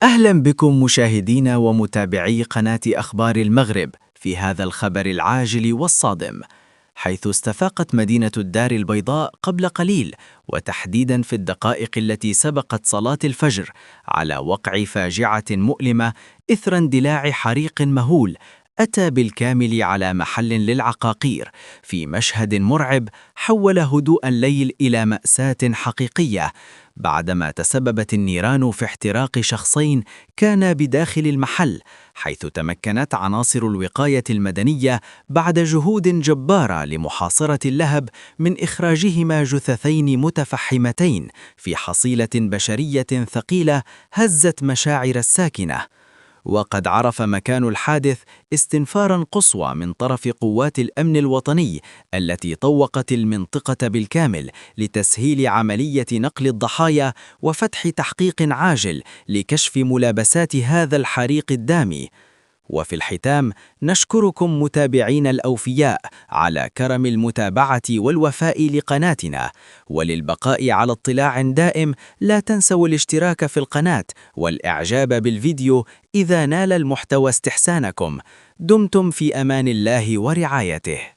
أهلا بكم مشاهدينا ومتابعي قناة أخبار المغرب في هذا الخبر العاجل والصادم، حيث استفاقت مدينة الدار البيضاء قبل قليل وتحديدا في الدقائق التي سبقت صلاة الفجر على وقع فاجعة مؤلمة إثر اندلاع حريق مهول أتى بالكامل على محل للعقاقير في مشهد مرعب حول هدوء الليل إلى مأساة حقيقية، بعدما تسببت النيران في احتراق شخصين كانا بداخل المحل، حيث تمكنت عناصر الوقاية المدنية بعد جهود جبارة لمحاصرة اللهب من إخراجهما جثثين متفحمتين في حصيلة بشرية ثقيلة هزت مشاعر الساكنة. وقد عرف مكان الحادث استنفارا قصوى من طرف قوات الأمن الوطني التي طوقت المنطقة بالكامل لتسهيل عملية نقل الضحايا وفتح تحقيق عاجل لكشف ملابسات هذا الحريق الدامي. وفي الختام نشكركم متابعين الأوفياء على كرم المتابعة والوفاء لقناتنا، وللبقاء على اطلاع دائم لا تنسوا الاشتراك في القناة والإعجاب بالفيديو إذا نال المحتوى استحسانكم. دمتم في أمان الله ورعايته.